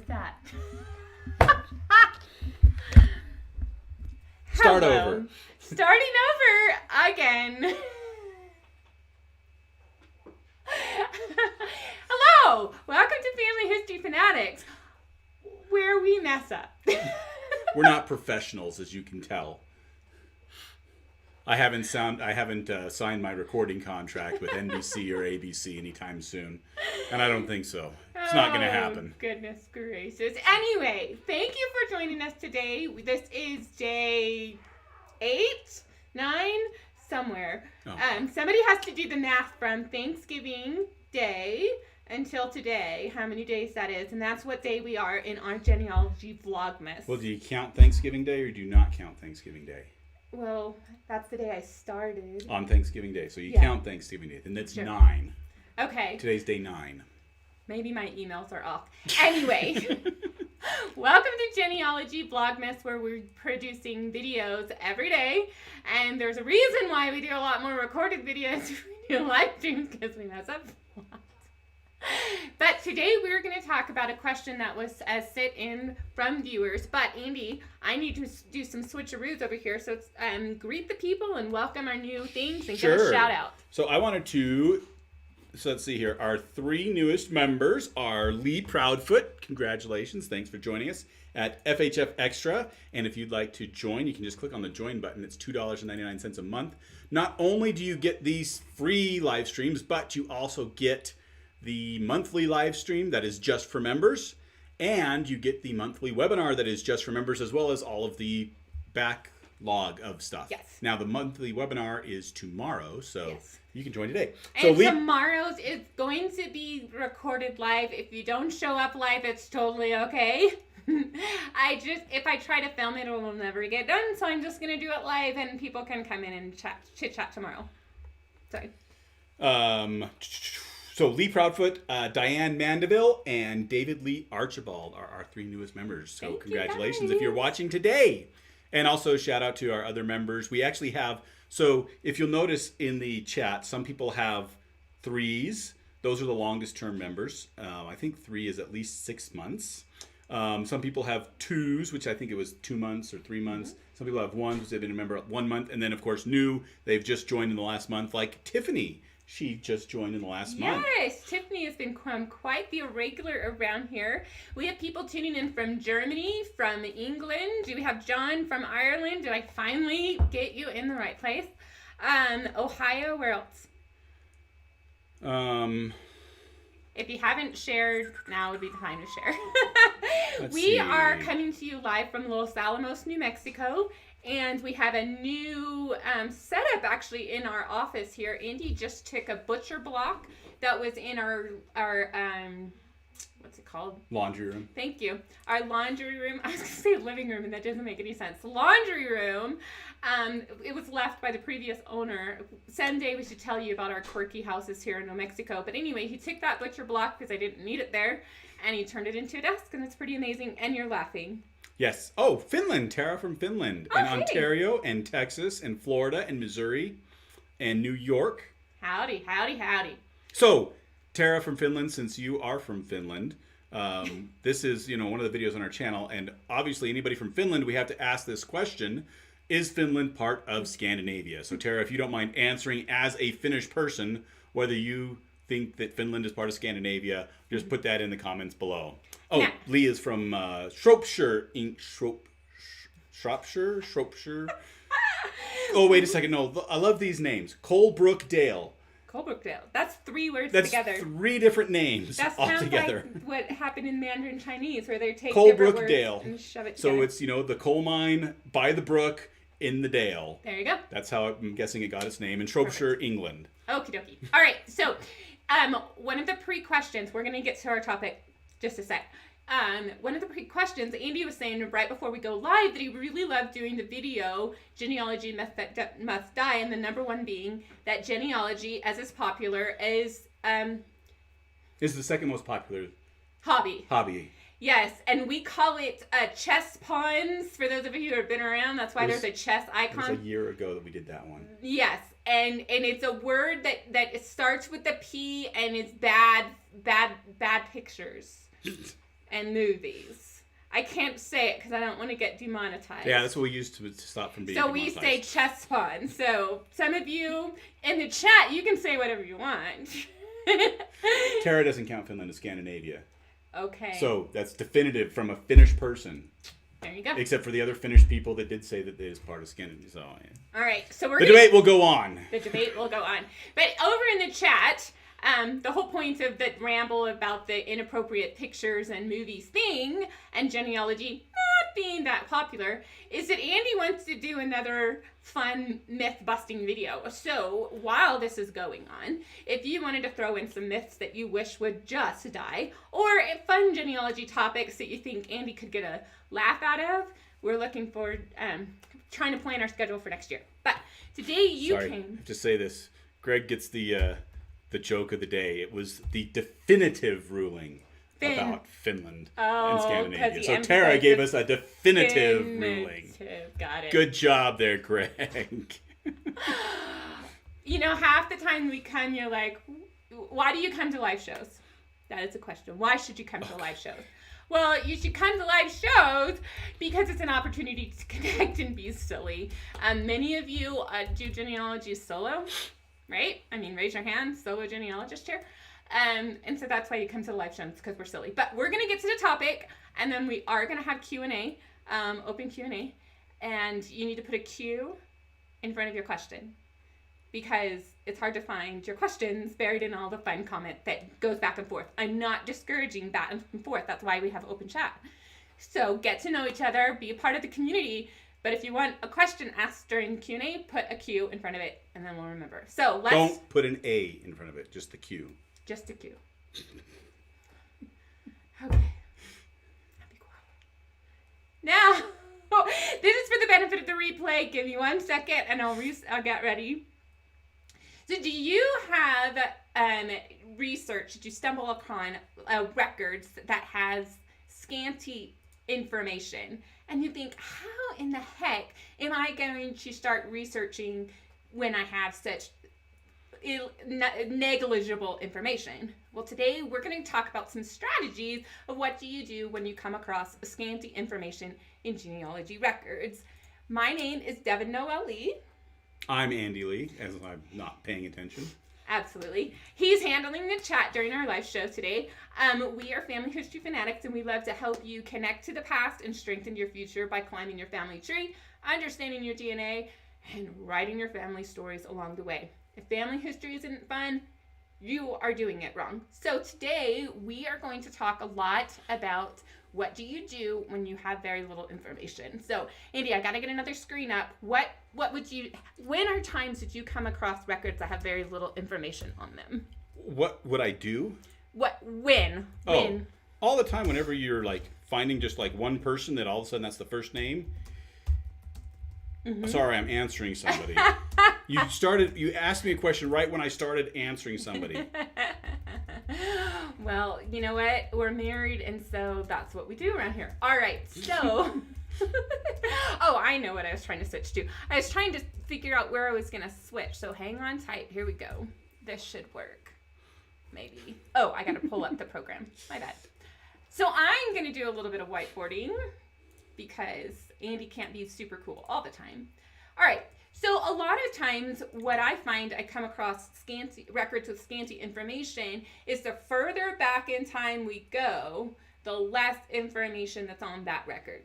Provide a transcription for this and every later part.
that? Start Hello. over. Starting over again. Hello. Welcome to Family History Fanatics, where we mess up. We're not professionals, as you can tell. I haven't signed my recording contract with NBC or ABC anytime soon, and I don't think so. It's not going to happen. Goodness gracious. Anyway, thank you for joining us today. This is day 8, 9, somewhere. Oh. Somebody has to do the math from Thanksgiving Day until today, how many days that is, and that's what day we are in our genealogy vlogmas. Well, do you count Thanksgiving Day or do you not count Thanksgiving Day? Well, that's the day I started. On Thanksgiving Day. So you Yeah. count Thanksgiving Day. And that's Sure. 9. Okay. Today's day 9. Maybe my emails are off. Anyway, welcome to Genealogy Vlogmas, where we're producing videos every day. And there's a reason why we do a lot more recorded videos than we do live streams, because we mess up a lot. But today we're going to talk about a question that was sent in from viewers. But Andy, I need to do some switcheroos over here. So it's, greet the people and welcome our new things and give a shout out. So I wanted to, let's see here. Our 3 newest members are Lee Proudfoot. Congratulations. Thanks for joining us at FHF Extra. And if you'd like to join, you can just click on the join button. It's $2.99 a month. Not only do you get these free live streams, but you also get the monthly live stream that is just for members, and you get the monthly webinar that is just for members, as well as all of the backlog of stuff. Yes. Now, the monthly webinar is tomorrow, so Yes. you can join today. And tomorrow's is going to be recorded live. If you don't show up live, it's totally okay. If I try to film it, it'll never get done, so I'm just going to do it live, and people can come in and chit-chat tomorrow. Sorry. So Lee Proudfoot, Diane Mandeville, and David Lee Archibald are our 3 newest members. So Thank congratulations you, if you're watching today. And also shout out to our other members. We actually have, so if you'll notice in the chat, some people have 3s. Those are the longest term members. I think 3 is at least 6 months. Some people have 2s, which I think it was 2 months or 3 months. Mm-hmm. Some people have 1s, which they've been a member 1 month. And then, of course, new, they've just joined in the last month, like Tiffany. She just joined in the last month. Yes, Tiffany has been quite the irregular around here. We have people tuning in from Germany, from England. Do we have John from Ireland? Did I finally get you in the right place? Ohio, where else? If you haven't shared, now would be the time to share. We are coming to you live from Los Alamos, New Mexico. And we have a new setup actually in our office here. Andy just took a butcher block that was in our what's it called? Laundry room. Thank you. Our laundry room. I was going to say living room, and that doesn't make any sense. Laundry room. It was left by the previous owner. Someday we should tell you about our quirky houses here in New Mexico. But anyway, he took that butcher block because I didn't need it there, and he turned it into a desk, and it's pretty amazing. And you're laughing. Yes. Oh, Finland. Tara from Finland. Oh, and hey. Ontario and Texas and Florida and Missouri and New York. Howdy, howdy, howdy. So, Tara from Finland, since you are from Finland, this is, one of the videos on our channel. And obviously, anybody from Finland, we have to ask this question. Is Finland part of Scandinavia? So, Tara, if you don't mind answering as a Finnish person, whether you think that Finland is part of Scandinavia, just put that in the comments below. Oh, now, Lee is from Shropshire. Shropshire. Oh, wait a second. No, I love these names. Colebrookdale. Colebrookdale. That's 3 words That's together. 3 different names all together. Like what happened in Mandarin Chinese, where they take Colebrookdale and shove it together. So it's, the coal mine by the brook in the dale. There you go. That's how I'm guessing it got its name. In Shropshire, Perfect. England. Okie dokie. All right. So one of the pre-questions, we're going to get to our topic just a sec. One of the questions, Andy was saying right before we go live that he really loved doing the video, Genealogy Must Die, and the number 1 being that genealogy, as is popular, is the second most popular hobby. Yes, and we call it chess pawns, for those of you who have been around. That's why there's a chess icon. It was a year ago that we did that one. Yes, and it's a word that starts with the P and it's bad pictures. and movies. I can't say it because I don't want to get demonetized. Yeah, that's what we used to stop from being So we say chess pawn. So some of you in the chat, you can say whatever you want. Tara doesn't count Finland as Scandinavia. Okay. So that's definitive from a Finnish person. There you go. Except for the other Finnish people that did say that it is part of Scandinavia. So, yeah. All right. So The debate will go on. The debate will go on. But over in the chat, the whole point of the ramble about the inappropriate pictures and movies thing and genealogy not being that popular is that Andy wants to do another fun myth-busting video. So while this is going on, if you wanted to throw in some myths that you wish would just die, or fun genealogy topics that you think Andy could get a laugh out of, we're looking forward, trying to plan our schedule for next year. But today Sorry, I have to say this. Greg gets the joke of the day. It was the definitive ruling about Finland and Scandinavia. So Tara gave us a definitive ruling. Got it. Good job there, Greg. You know, half the time we come, you're like, why do you come to live shows? That is a question. Why should you come to live shows? Well, you should come to live shows because it's an opportunity to connect and be silly. Many of you do genealogy solo, right? I mean, raise your hand, solo genealogist here. And so that's why you come to the live shows, because we're silly. But we're going to get to the topic, and then we are going to have Q&A, open Q&A. And you need to put a Q in front of your question, because it's hard to find your questions buried in all the fun comment that goes back and forth. I'm not discouraging back and forth. That's why we have open chat. So get to know each other, be a part of the community. But if you want a question asked during Q&A, put a Q in front of it, and then we'll remember. So let's... Don't put an A in front of it, just the Q. Just a Q. Okay. Be quiet. Now, this is for the benefit of the replay. Give me 1 second, and I'll get ready. So do you have research, did you stumble upon records that has scanty information, and you think, how in the heck am I going to start researching when I have such negligible information? Well, today we're going to talk about some strategies of what do you do when you come across scanty information in genealogy records. My name is Devin Noel Lee. I'm Andy Lee, as I'm not paying attention. Absolutely. He's handling the chat during our live show today. We are Family History Fanatics, and we love to help you connect to the past and strengthen your future by climbing your family tree, understanding your DNA, and writing your family stories along the way. If family history isn't fun, you are doing it wrong. So today we are going to talk a lot about what do you do when you have very little information. So Andy, I gotta get another screen up. When are times that you come across records that have very little information on them? What would I do? When? All the time. Whenever you're like finding just like one person that all of a sudden that's the first name. Mm-hmm. Sorry, I'm answering somebody. You asked me a question right when I started answering somebody. Well, you know what? We're married, and so that's what we do around here. All right, so... Oh, I know what I was trying to switch to. I was trying to figure out where I was going to switch, so hang on tight. Here we go. This should work. Maybe. Oh, I got to pull up the program. My bad. So I'm going to do a little bit of whiteboarding because Andy can't be super cool all the time. All right. So a lot of times what I find I come across scanty records with scanty information is the further back in time we go, the less information that's on that record.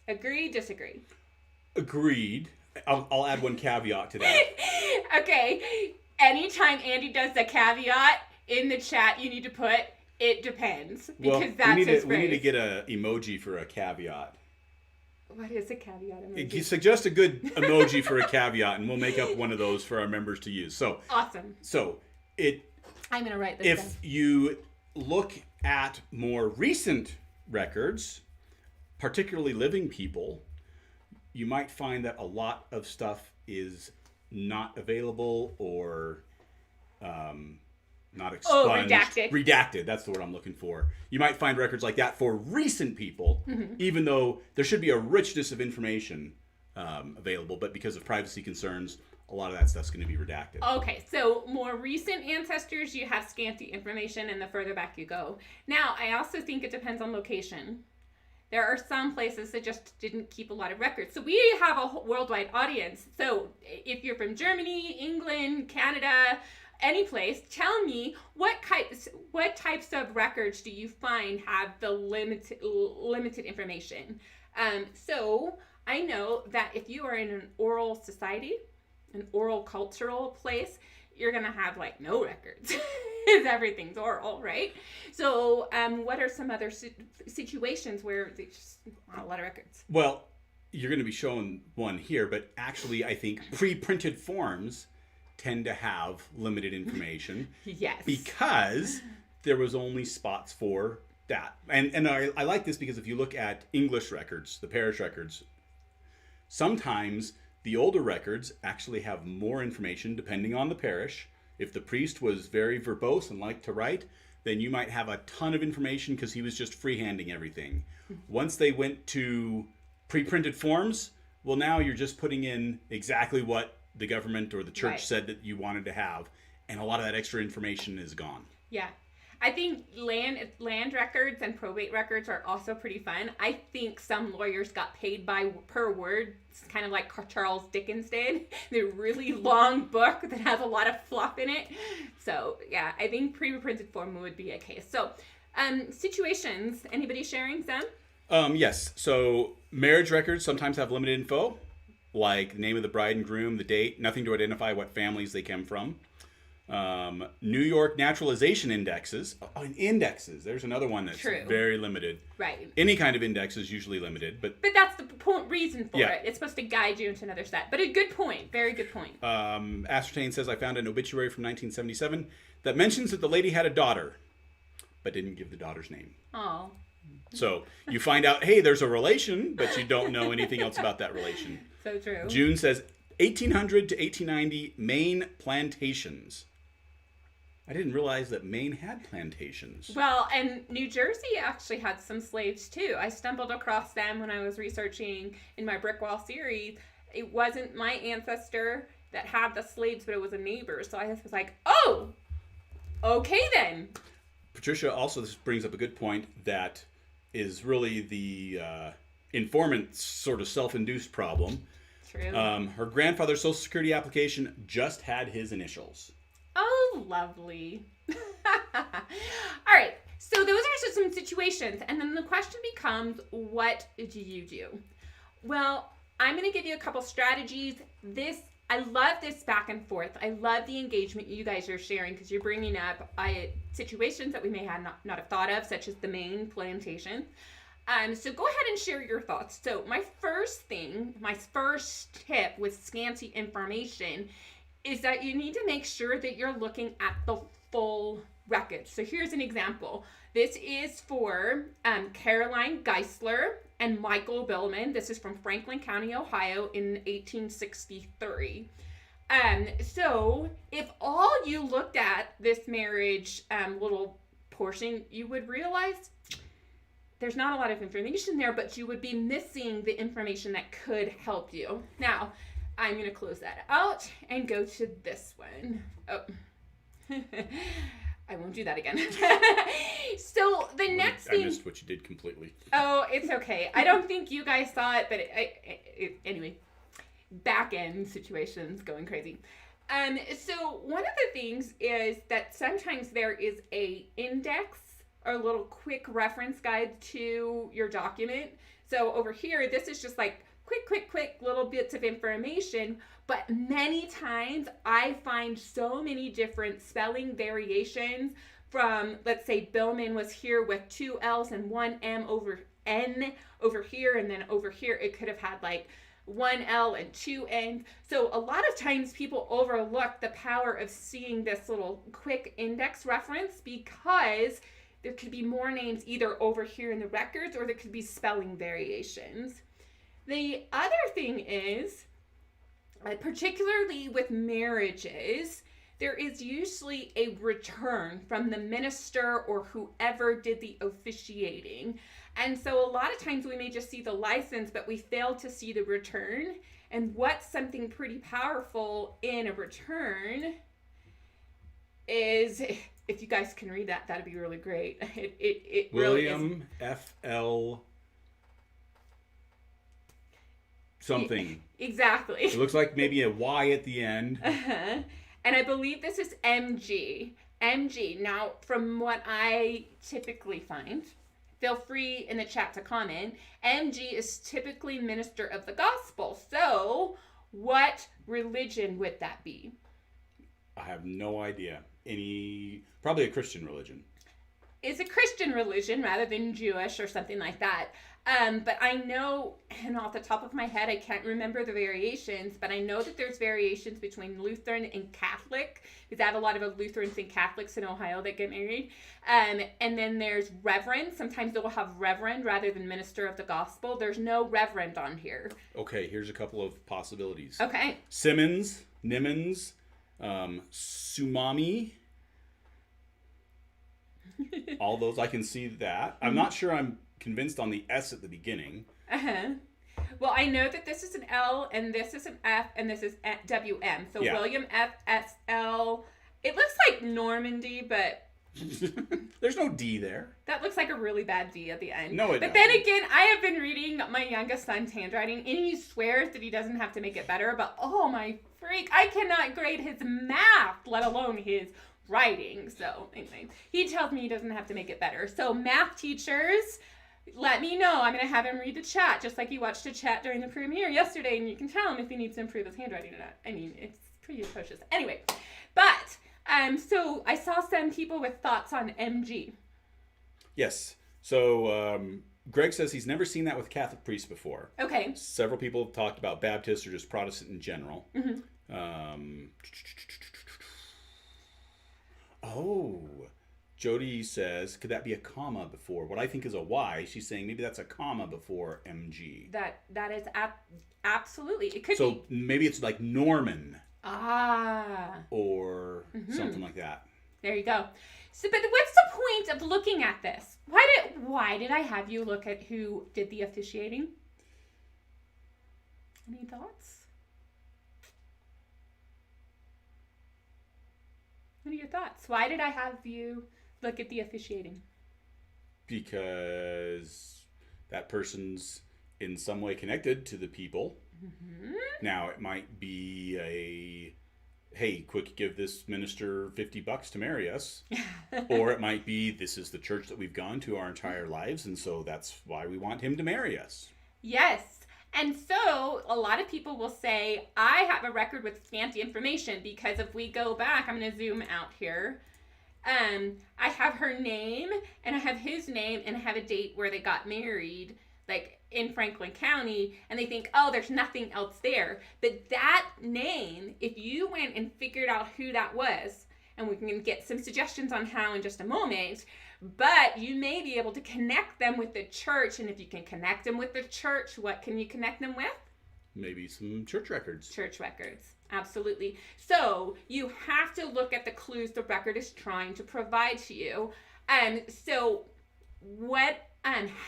Agree, disagree? Agreed. I'll add one caveat to that. Okay. Anytime Andy does the caveat in the chat, you need to put, it depends. Because that's his phrase. We need to get an emoji for a caveat. What is a caveat emoji? Suggest a good emoji for a caveat, and we'll make up one of those for our members to use. So awesome. So I'm going to write this down. If you look at more recent records, particularly living people, you might find that a lot of stuff is not available or not expunged. Redacted. That's the word I'm looking for. You might find records like that for recent people, even though there should be a richness of information available, but because of privacy concerns a lot of that stuff's going to be redacted. Okay, so more recent ancestors, you have scanty information, and the further back you go. Now, I also think it depends on location. There are some places that just didn't keep a lot of records. So we have a worldwide audience. So if you're from Germany, England, Canada, any place, tell me what types of records do you find have the limited information. So I know that if you are in an oral society, an oral cultural place, you're gonna have like no records. Because everything's oral, right? So what are some other situations where there's just not a lot of records? Well, you're going to be showing one here, but actually I think pre-printed forms tend to have limited information. Yes. Because there was only spots for that. And I like this because if you look at English records, the parish records, sometimes the older records actually have more information depending on the parish. If the priest was very verbose and liked to write, then you might have a ton of information because he was just freehanding everything. Once they went to pre-printed forms, well, now you're just putting in exactly what the government or the church said that you wanted to have, and a lot of that extra information is gone. Yeah. I think land records and probate records are also pretty fun. I think some lawyers got paid per word. It's kind of like Charles Dickens did. They're really long book that has a lot of fluff in it. So yeah, I think pre-printed form would be a case. So situations, anybody sharing some? Yes. So marriage records sometimes have limited info, like the name of the bride and groom, the date, nothing to identify what families they came from. New York naturalization indexes. Indexes. There's another one that's very limited. Right. Any kind of index is usually limited, but that's the reason for it. It's supposed to guide you into another set. But a good point. Very good point. Ascertain says, I found an obituary from 1977 that mentions that the lady had a daughter, but didn't give the daughter's name. Oh. So you find out, hey, there's a relation, but you don't know anything else about that relation. So true. June says 1800 to 1890 Maine plantations. I didn't realize that Maine had plantations. Well, and New Jersey actually had some slaves too. I stumbled across them when I was researching in my Brick Wall series. It wasn't my ancestor that had the slaves, but it was a neighbor. So I was like, oh, okay then. Patricia also this brings up a good point that is really the informant's sort of self-induced problem. True. Her grandfather's Social Security application just had his initials. Oh, lovely. All right. So those are just some situations. And then the question becomes, what do you do? Well, I'm going to give you a couple strategies. I love this back and forth. I love the engagement you guys are sharing because you're bringing up situations that we may have not have thought of, such as the Maine plantation. So go ahead and share your thoughts. So my first tip with scanty information is that you need to make sure that you're looking at the full record. So here's an example. This is for Caroline Geisler and Michael Billman. This is from Franklin County, Ohio in 1863. So if all you looked at this marriage little portion, you would realize there's not a lot of information there, but you would be missing the information that could help you. Now, I'm going to close that out and go to this one. Oh, I won't do that again. So the next thing... I missed what you did completely. Oh, it's okay. I don't think you guys saw it, but anyway, back end situations going crazy. So one of the things is that sometimes there is a index or a little quick reference guide to your document. So over here, this is just like quick little bits of information, but many times I find so many different spelling variations from, let's say Billman was here with 2 L's and 1 M over N over here, and then over here it could have had like 1 L and 2 N's. So a lot of times people overlook the power of seeing this little quick index reference because there could be more names either over here in the records or there could be spelling variations. The other thing is, particularly with marriages, there is usually a return from the minister or whoever did the officiating. And so a lot of times we may just see the license, but we fail to see the return. And what's something pretty powerful in a return is, if you guys can read that, that'd be really great. It William really is. F.L. something. Exactly. It looks like maybe a Y at the end. Uh-huh. And I believe this is MG. MG. Now, from what I typically find, feel free in the chat to comment. MG is typically minister of the gospel. So, what religion would that be? I have no idea. Probably a Christian religion. It's a Christian religion rather than Jewish or something like that. But I know, and off the top of my head, I can't remember the variations, but I know that there's variations between Lutheran and Catholic, because I have a lot of Lutherans and Catholics in Ohio that get married. And then there's Reverend. Sometimes they'll have Reverend rather than Minister of the Gospel. There's no Reverend on here. Okay, here's a couple of possibilities. Okay. Simmons, Nimmons, Sumami. All those, I can see that. I'm not sure I'm convinced on the S at the beginning. Uh-huh. Well, I know that this is an L, and this is an F, and this is WM. So yeah. William F. S. L. It looks like Normandy, but... There's no D there. That looks like a really bad D at the end. No, it doesn't. But then again, I have been reading my youngest son's handwriting, and he swears that he doesn't have to make it better, but oh my freak, I cannot grade his math, let alone his writing. So anyway, he tells me he doesn't have to make it better. So math teachers, let me know. I'm going to have him read the chat, just like he watched a chat during the premiere yesterday, and you can tell him if he needs to improve his handwriting or not. I mean, it's pretty atrocious. Anyway, but... so I saw some people with thoughts on MG. Yes. So Greg says he's never seen that with Catholic priests before. Okay. Several people have talked about Baptists or just Protestant in general. Mm-hmm. Jody says, could that be a comma before? What I think is a Y. She's saying maybe that's a comma before MG. That is absolutely. It could be. So maybe it's like Norman. Or something like that. There you go. So, but what's the point of looking at this? Why did I have you look at who did the officiating? Any thoughts? What are your thoughts? Why did I have you look at the officiating? Because that person's in some way connected to the people. Mm-hmm. Now, it might be hey, quick, give this minister $50 to marry us. Or it might be, this is the church that we've gone to our entire lives, and so that's why we want him to marry us. Yes. And so a lot of people will say, I have a record with scanty information, because if we go back, I'm going to zoom out here. I have her name, and I have his name, and I have a date where they got married, like in Franklin County, and they think, oh, there's nothing else there. But that name, if you went and figured out who that was, and we can get some suggestions on how in just a moment, but you may be able to connect them with the church. And if you can connect them with the church, what can you connect them with? Maybe some church records. Church records. Absolutely. So you have to look at the clues the record is trying to provide to you. So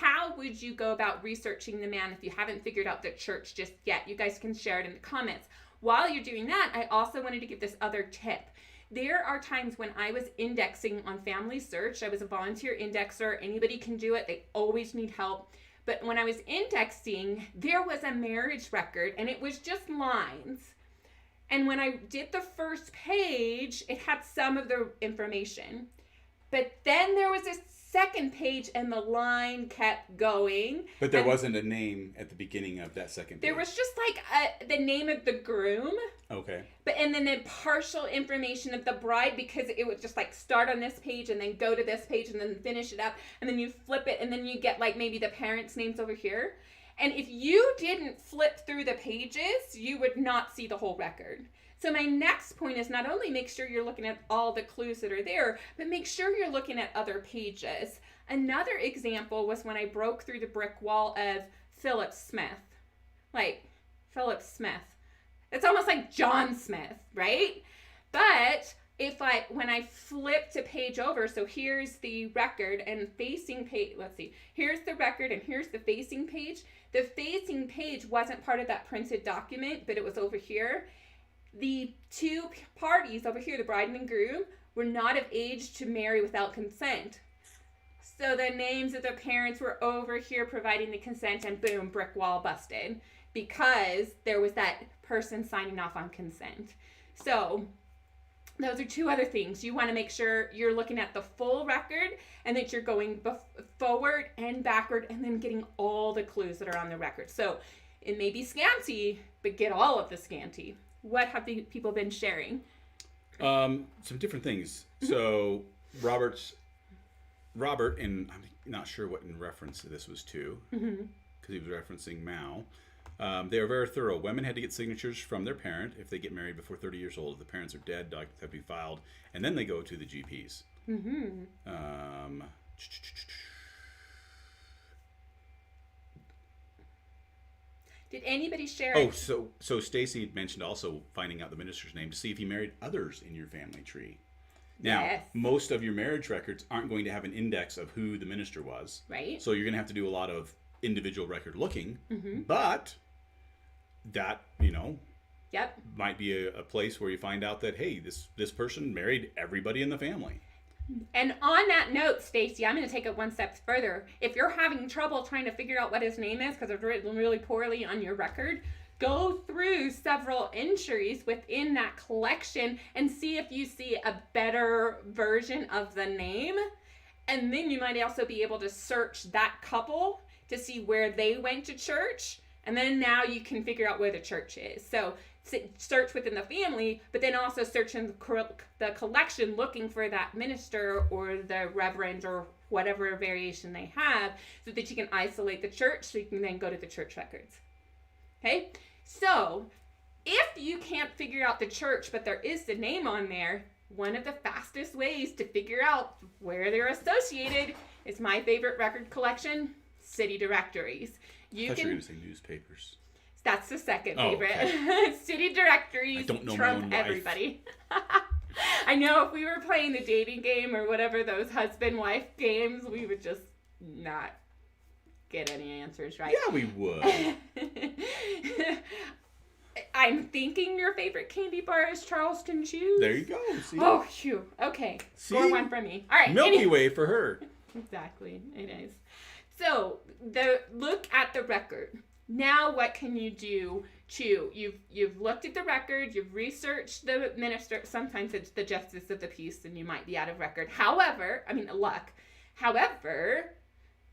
how would you go about researching the man if you haven't figured out the church just yet? You guys can share it in the comments. While you're doing that, I also wanted to give this other tip. There are times when I was indexing on Family Search. I was a volunteer indexer. Anybody can do it. They always need help. But when I was indexing, there was a marriage record, and it was just lines. And when I did the first page, it had some of the information. But then there was a second page, and the line kept going. But there wasn't a name at the beginning of that second page. There was just like the name of the groom. Okay. And then the partial information of the bride, because it would just like start on this page and then go to this page and then finish it up. And then you flip it, and then you get like maybe the parents' names over here. And if you didn't flip through the pages, you would not see the whole record. So my next point is not only make sure you're looking at all the clues that are there, but make sure you're looking at other pages. Another example was when I broke through the brick wall of Philip Smith. Like, Philip Smith. It's almost like John Smith, right? But when I flip to page over, so here's the record and facing page, let's see, here's the record and here's the facing page. The facing page wasn't part of that printed document, but it was over here. The two parties over here, the bride and groom, were not of age to marry without consent. So the names of their parents were over here providing the consent, and boom, brick wall busted, because there was that person signing off on consent. So those are two other things. You want to make sure you're looking at the full record and that you're going forward and backward and then getting all the clues that are on the record. So it may be scanty, but get all of the scanty. What have the people been sharing? Some different things. So Robert, and I'm not sure what in reference this was to, because he was referencing Mao. They are very thorough. Women had to get signatures from their parent if they get married before 30 years old. If the parents are dead, documents have to be filed, and then they go to the GPs. Did anybody share? Oh, so Stacy had mentioned also finding out the minister's name to see if he married others in your family tree. Now, yes. Most of your marriage records aren't going to have an index of who the minister was. Right. So you're going to have to do a lot of individual record looking, but that, Yep. might be a place where you find out that, hey, this person married everybody in the family. And on that note, Stacy, I'm going to take it one step further. If you're having trouble trying to figure out what his name is because it's written really poorly on your record, go through several entries within that collection and see if you see a better version of the name. And then you might also be able to search that couple to see where they went to church. And then now you can figure out where the church is. So search within the family, but then also search in the collection looking for that minister or the reverend or whatever variation they have, so that you can isolate the church, so you can then go to the church records. Okay? So if you can't figure out the church, but there is the name on there, one of the fastest ways to figure out where they're associated is my favorite record collection, city directories. I thought you were going to say newspapers. That's the second favorite. Okay. City directories trump everybody. I know if we were playing the dating game or whatever, those husband-wife games, we would just not get any answers right. Yeah, we would. I'm thinking your favorite candy bar is Charleston Chews. There you go. See? Oh, phew. Okay. Score one from me. All right. Milky Way for her. Exactly. It is. So, look at the record. Now what can you do you've looked at the record, you've researched the minister, sometimes it's the justice of the peace and you might be out of record. However,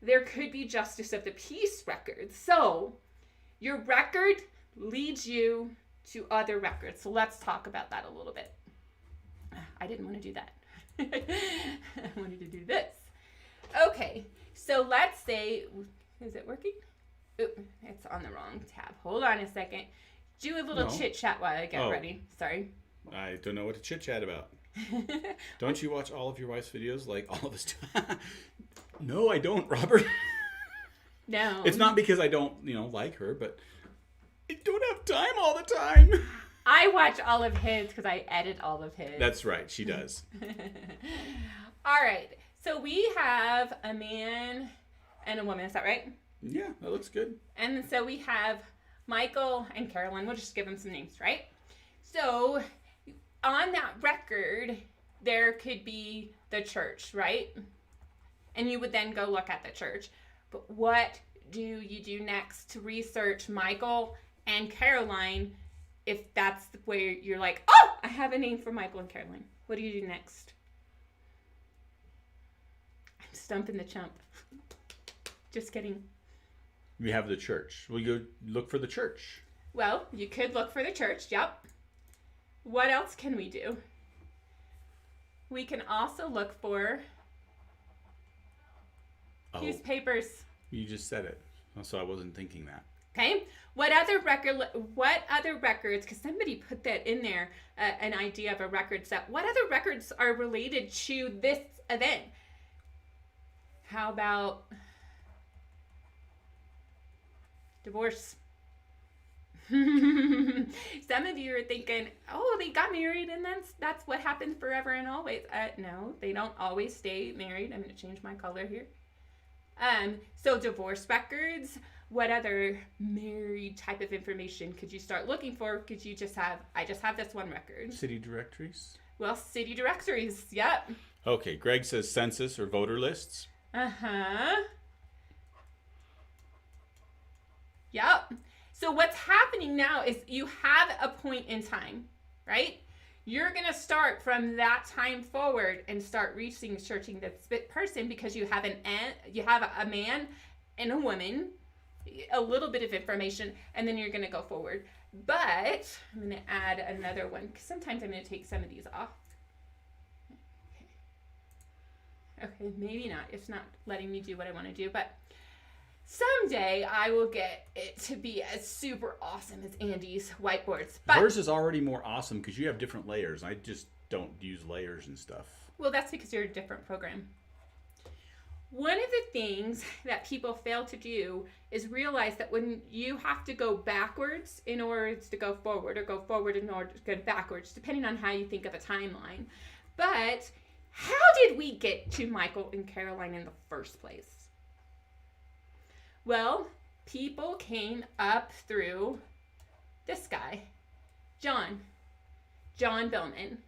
there could be justice of the peace records. So your record leads you to other records. So let's talk about that a little bit. I didn't want to do that. I wanted to do this. Okay, so let's say, is it working? Oop, it's on the wrong tab. Hold on a second. Do a little chit chat while I get ready. Sorry. I don't know what to chit chat about. Don't you watch all of your wife's videos like all of us do? No, I don't, Robert. No. It's not because I don't, like her, but I don't have time all the time. I watch all of his because I edit all of his. That's right. She does. All right. So we have a man and a woman. Is that right? Yeah, that looks good. And so we have Michael and Carolyn. We'll just give them some names, right? So on that record, there could be the church, right? And you would then go look at the church. But what do you do next to research Michael and Caroline if that's where you're like, oh, I have a name for Michael and Caroline? What do you do next? I'm stumping the chump. Just kidding. We have the church. Will you look for the church? Well, you could look for the church, yep. What else can we do? We can also look for newspapers. You just said it, so I wasn't thinking that. Okay. What other records, because somebody put that in there, an idea of a record set. What other records are related to this event? How about divorce? Some of you are thinking, oh, they got married and that's what happened forever and always. No, they don't always stay married. I'm going to change my color here. So divorce records, what other married type of information could you start looking for? Could you I just have this one record. City directories? Well, city directories, yep. Okay, Greg says census or voter lists. Uh-huh. Yep. So what's happening now is you have a point in time, right? You're going to start from that time forward and start searching this person because you have a man and a woman, a little bit of information, and then you're going to go forward. But I'm going to add another one because sometimes I'm going to take some of these off. Okay, maybe not. It's not letting me do what I want to do, but someday I will get it to be as super awesome as Andy's whiteboards. But Yours is already more awesome because you have different layers. I just don't use layers and stuff. Well, that's because you're a different program. One of the things that people fail to do is realize that when you have to go backwards in order to go forward, or go forward in order to go backwards, depending on how you think of a timeline. But how did we get to Michael and Caroline in the first place? Well, people came up through this guy, John Billman,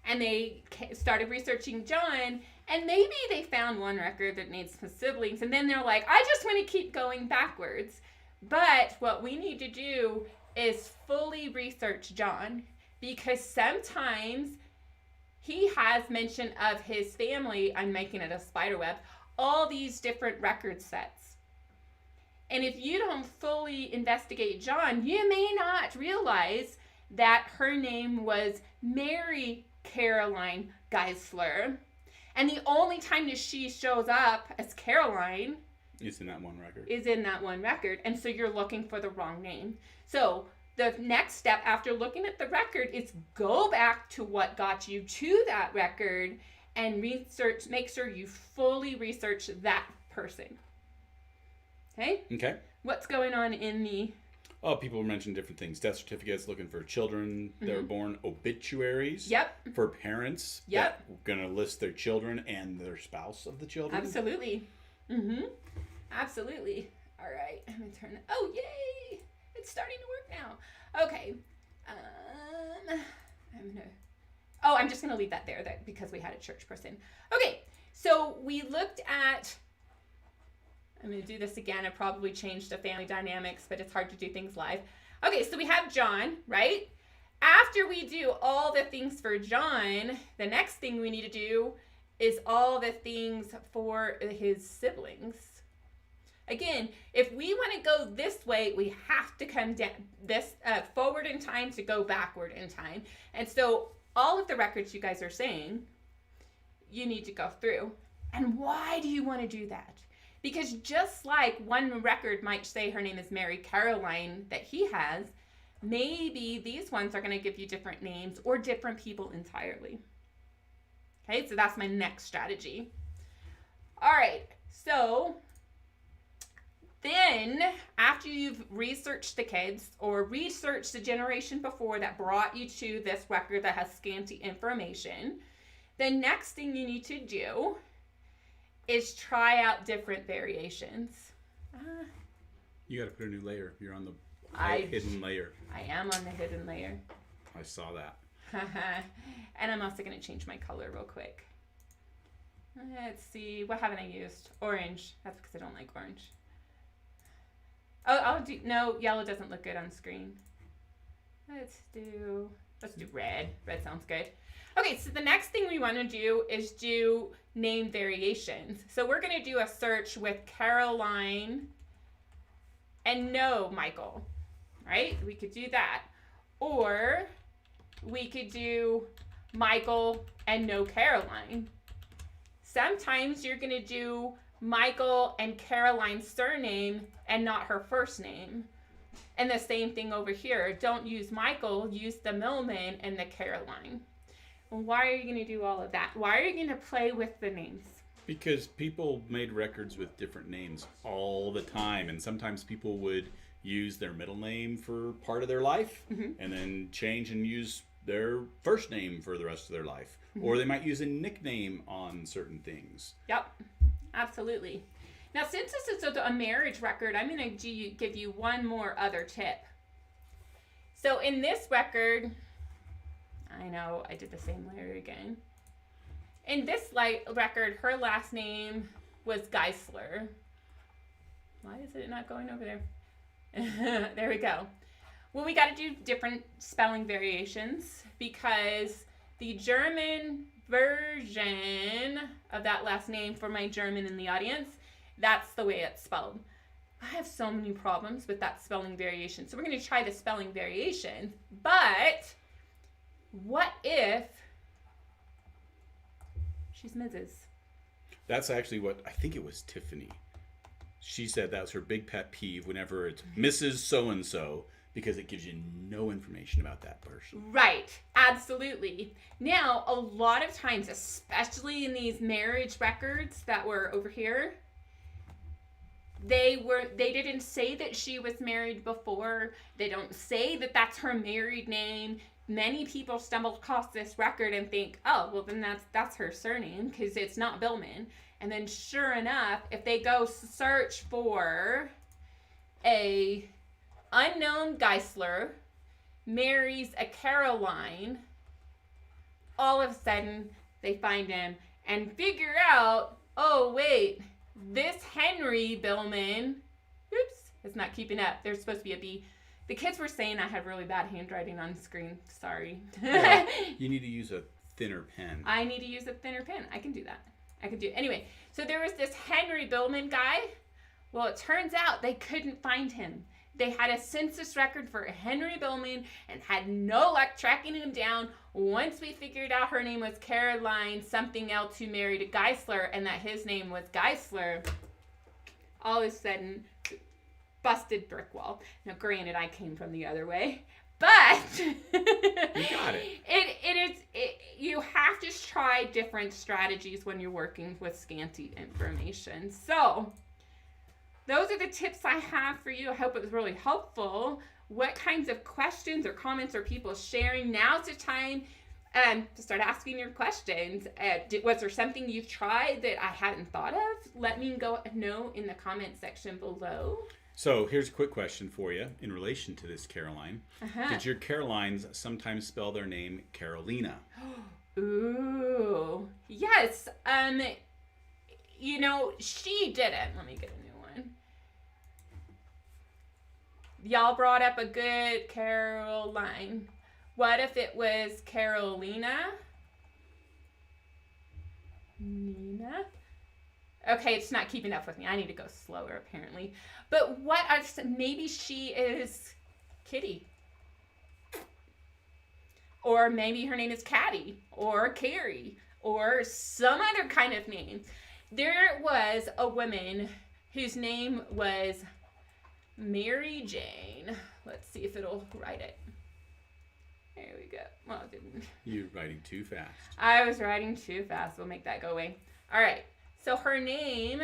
and they started researching John, and maybe they found one record that needs some siblings, and then they're like, I just want to keep going backwards. But what we need to do is fully research John, because sometimes he has mention of his family, I'm making it a spider web, all these different record sets. And if you don't fully investigate John, you may not realize that her name was Mary Caroline Geisler. And the only time that she shows up as Caroline is in that one record. And so you're looking for the wrong name. So the next step after looking at the record is go back to what got you to that record and make sure you fully research that person. Okay? What's going on in the... Oh, people mention different things. Death certificates, looking for children that were born. Obituaries. Yep. For parents. Yep. That are going to list their children and their spouse of the children. Absolutely. Absolutely. All right. I'm going to turn it... Oh, yay! It's starting to work now. Okay. I'm just going to leave that there because we had a church person. Okay. So we looked at... I'm going to do this again. I probably changed the family dynamics, but it's hard to do things live. Okay, so we have John, right? After we do all the things for John, the next thing we need to do is all the things for his siblings. Again, if we want to go this way, we have to come down forward in time to go backward in time. And so all of the records you guys are saying, you need to go through. And why do you want to do that? Because just like one record might say her name is Mary Caroline that he has, maybe these ones are going to give you different names or different people entirely. Okay, so that's my next strategy. All right, so then after you've researched the kids or researched the generation before that brought you to this record that has scanty information, the next thing you need to do is try out different variations. You got to put a new layer. You're on the hidden layer. I am on the hidden layer. I saw that. And I'm also going to change my color real quick. Let's see. What haven't I used? Orange. That's because I don't like orange. Oh, no, yellow doesn't look good on screen. Let's do red. Red sounds good. Okay, so the next thing we want to do is do name variations. So we're going to do a search with Caroline and no Michael, right? We could do that. Or we could do Michael and no Caroline. Sometimes you're going to do Michael and Caroline's surname and not her first name. And the same thing over here. Don't use Michael, use the Millman and the Caroline. Why are you going to do all of that? Why are you going to play with the names? Because people made records with different names all the time. And sometimes people would use their middle name for part of their life, and then change and use their first name for the rest of their life. Or they might use a nickname on certain things. Yep, absolutely. Now, since this is a marriage record, I'm going to give you one more other tip. So in this record, I know I did the same letter again. In this record, her last name was Geisler. Why is it not going over there? There we go. Well, we got to do different spelling variations because the German version of that last name, for my German in the audience, that's the way it's spelled. I have so many problems with that spelling variation. So we're going to try the spelling variation. But what if she's Mrs.? That's actually what, I think it was Tiffany. She said that was her big pet peeve whenever it's Mrs. So-and-so, because it gives you no information about that person. Right, absolutely. Now, a lot of times, especially in these marriage records that were over here, they didn't say that she was married before. They don't say that that's her married name. Many people stumble across this record and think, oh, well, then that's her surname because it's not Billman. And then sure enough, if they go search for a unknown Geisler marries a Caroline, all of a sudden they find him and figure out, oh, wait, this Henry Billman, oops, it's not keeping up. There's supposed to be a B. The kids were saying I had really bad handwriting on screen. Sorry. Yeah, you need to use a thinner pen. I need to use a thinner pen. I can do that. Anyway, so there was this Henry Billman guy. Well, it turns out they couldn't find him. They had a census record for Henry Billman and had no luck tracking him down. Once we figured out her name was Caroline something else who married a Geisler and that his name was Geisler, all of a sudden, busted brick wall. Now, granted, I came from the other way, but you got it. You have to try different strategies when you're working with scanty information. So those are the tips I have for you. I hope it was really helpful. What kinds of questions or comments are people sharing? Now's the time to start asking your questions. Was there something you've tried that I hadn't thought of? Let me know in the comment section below. So here's a quick question for you in relation to this Caroline. Did your Carolines sometimes spell their name Carolina? Ooh, yes. She didn't. Let me get a new one. Y'all brought up a good Caroline. What if it was Carolina? Nina? Okay, it's not keeping up with me. I need to go slower, apparently. But maybe she is Kitty. Or maybe her name is Caddy, or Carrie, or some other kind of name. There was a woman whose name was Mary Jane. Let's see if it'll write it. There we go. Well, it didn't. You're writing too fast. I was writing too fast. We'll make that go away. All right. So her name.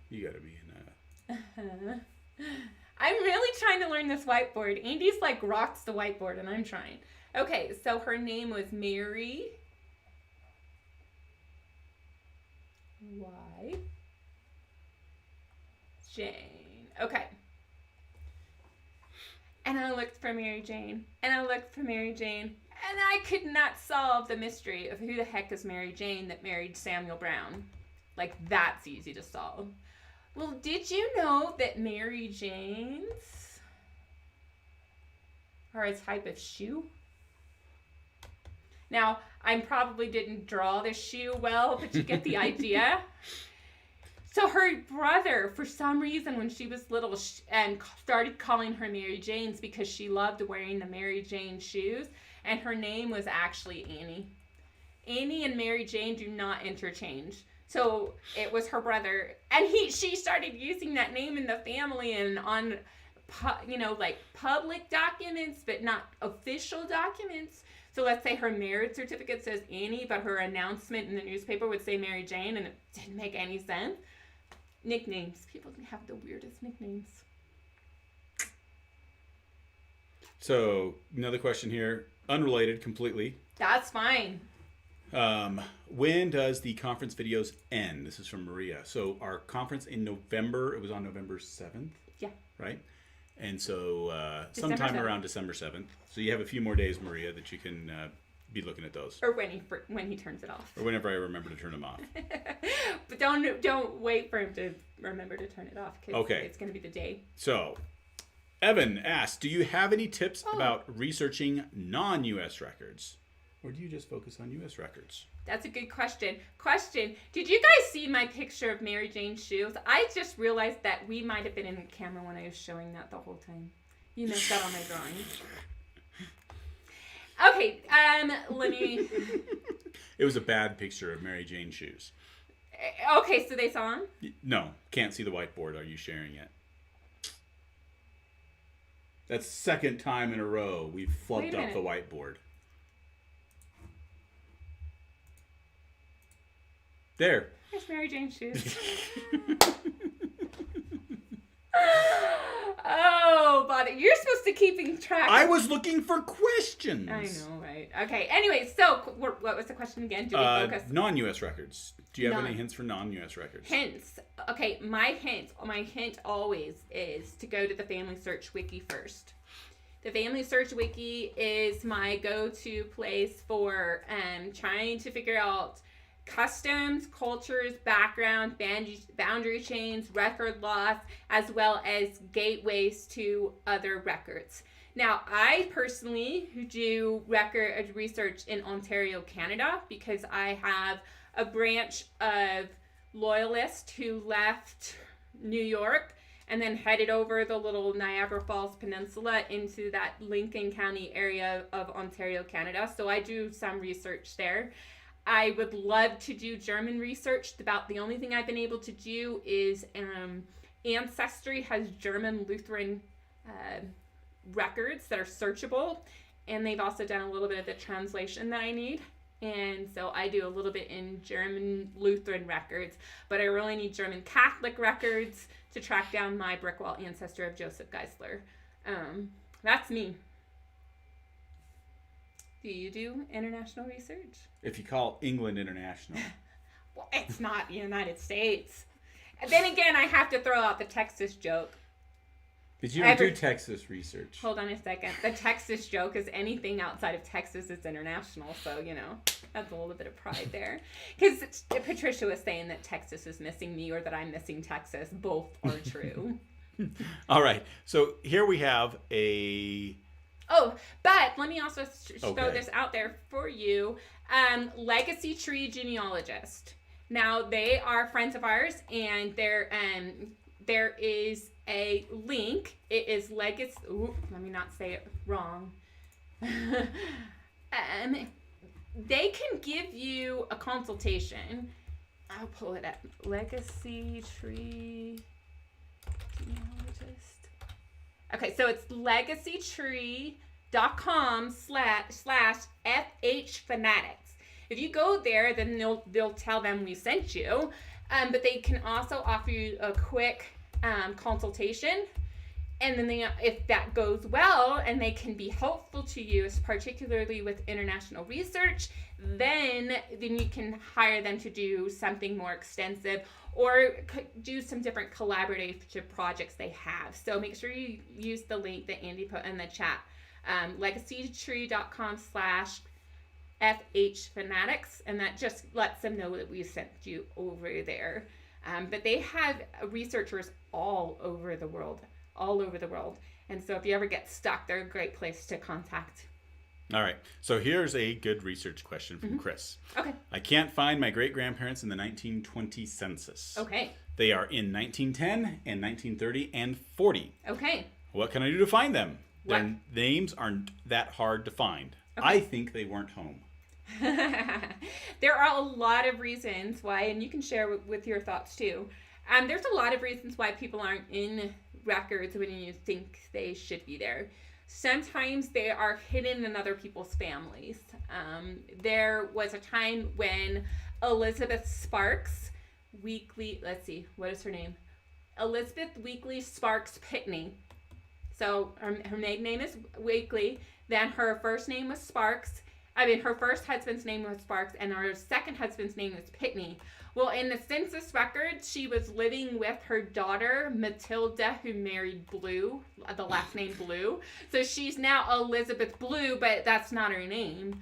You gotta be in a. I'm really trying to learn this whiteboard. Andy's rocks the whiteboard, and I'm trying. Okay, so her name was Mary. Y. Jane. Okay. And I looked for Mary Jane. And I looked for Mary Jane. And I could not solve the mystery of who the heck is Mary Jane that married Samuel Brown. That's easy to solve. Well, did you know that Mary Janes are a type of shoe? Now, I probably didn't draw the shoe well, but you get the idea. So her brother, for some reason, when she was little, and started calling her Mary Janes because she loved wearing the Mary Jane shoes, and her name was actually Annie. Annie and Mary Jane do not interchange. So it was her brother, and she started using that name in the family and on, public documents, but not official documents. So let's say her marriage certificate says Annie, but her announcement in the newspaper would say Mary Jane, and it didn't make any sense. Nicknames. People have the weirdest nicknames. So, another question here, unrelated completely. That's fine. When does the conference videos end? This is from Maria. So, our conference in November, it was on November 7th? Yeah. Right? And so, December sometime 7th. around December 7th. So, you have a few more days, Maria, that you can be looking at those. Or when he turns it off. Or whenever I remember to turn them off. But don't wait for him to remember to turn it off. Because it's going to be the day. So, Evan asks, do you have any tips about researching non-U.S. records? Or do you just focus on U.S. records? That's a good question. Did you guys see my picture of Mary Jane's shoes? I just realized that we might have been in the camera when I was showing that the whole time. You missed that on my drawing. Okay, let me... It was a bad picture of Mary Jane's shoes. Okay, so they saw them? No, can't see the whiteboard. Are you sharing it? That's the second time in a row we've flubbed up the whiteboard. There. There's Mary Jane's shoes. Oh, bother. You're supposed to keep track. I was looking for questions. I know, right? Okay, anyway, so what was the question again? Do we focus? Non-U.S. records. Do you have any hints for non-U.S. records? Hints. Okay, my hint always is to go to the Family Search Wiki first. The Family Search Wiki is my go-to place for trying to figure out customs, cultures, background, boundary chains, record loss, as well as gateways to other records. Now, I personally do record research in Ontario, Canada, because I have a branch of loyalists who left New York and then headed over the little Niagara Falls Peninsula into that Lincoln County area of Ontario, Canada. So I do some research there. I would love to do German research. About the only thing I've been able to do is Ancestry has German Lutheran records that are searchable, and they've also done a little bit of the translation that I need. And so I do a little bit in German Lutheran records, but I really need German Catholic records to track down my brick wall ancestor of Joseph Geisler. That's me. Do you do international research? If you call England international. Well, it's not the United States. And then again, I have to throw out the Texas joke. But you don't do Texas research. Hold on a second. The Texas joke is anything outside of Texas is international. So, that's a little bit of pride there. Because Patricia was saying that Texas is missing me or that I'm missing Texas. Both are true. All right. So here we have a... Oh, but let me also throw this out there for you. Legacy Tree Genealogist. Now, they are friends of ours, and there is a link. It is legacy. Ooh, let me not say it wrong. They can give you a consultation. I'll pull it up. Legacy Tree Genealogist. Okay, so it's legacytree.com/FH Fanatics. If you go there, then they'll tell them we sent you. But they can also offer you a quick consultation. And then if that goes well and they can be helpful to you, particularly with international research, then you can hire them to do something more extensive or do some different collaborative projects they have. So make sure you use the link that Andy put in the chat, legacytree.com/FH Fanatics, and that just lets them know that we sent you over there. But they have researchers all over the world. And so if you ever get stuck, they're a great place to contact. All right. So here's a good research question from Chris. Okay. I can't find my great-grandparents in the 1920 census. Okay. They are in 1910 and 1930 and 40. Okay. What can I do to find them? Their names aren't that hard to find. Okay. I think they weren't home. There are a lot of reasons why, and you can share with your thoughts too. There's a lot of reasons why people aren't in records when you think they should be there. Sometimes they are hidden in other people's families. There was a time when Elizabeth Sparks Weekly, let's see, what is her name? Elizabeth Weekly Sparks Pitney. So her maiden name is Weekly. Then her first name was Sparks. Her first husband's name was Sparks, and her second husband's name was Pitney. Well, in the census records, she was living with her daughter, Matilda, who married Blue, the last name Blue. So she's now Elizabeth Blue, but that's not her name.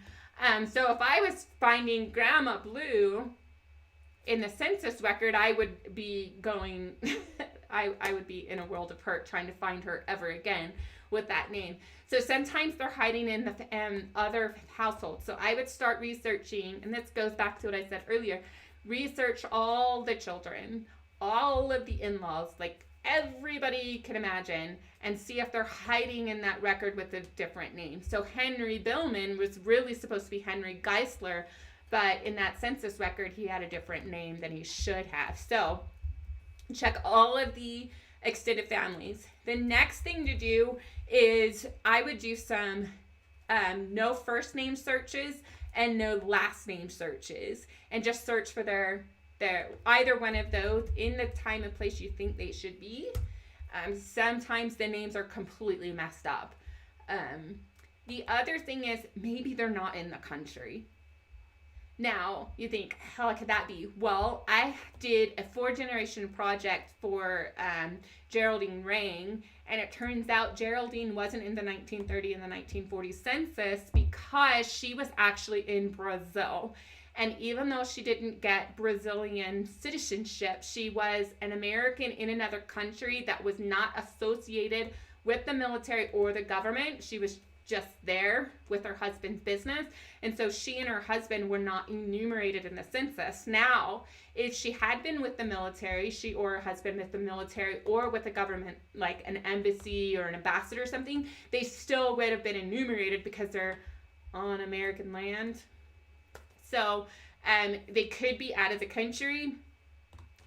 So if I was finding Grandma Blue in the census record, I would be going, I would be in a world of hurt trying to find her ever again with that name. So sometimes they're hiding in the other households. So I would start researching, and this goes back to what I said earlier, research all the children, all of the in-laws, like everybody you can imagine, and see if they're hiding in that record with a different name. So Henry Billman was really supposed to be Henry Geisler, but in that census record, he had a different name than he should have. So check all of the extended families. The next thing to do is I would do some no first name searches and no last name searches, and just search for their either one of those in the time and place you think they should be. Sometimes the names are completely messed up. The other thing is maybe they're not in the country. Now, you think, how could that be? Well, I did a 4-generation project for Geraldine Rang, and it turns out Geraldine wasn't in the 1930 and the 1940 census because she was actually in Brazil. And even though she didn't get Brazilian citizenship, she was an American in another country that was not associated with the military or the government. She was just there with her husband's business, and so she and her husband were not enumerated in the census. Now, if she had been with the military, she or her husband with the military or with the government, like an embassy or an ambassador or something, they still would have been enumerated because they're on American land. So they could be out of the country.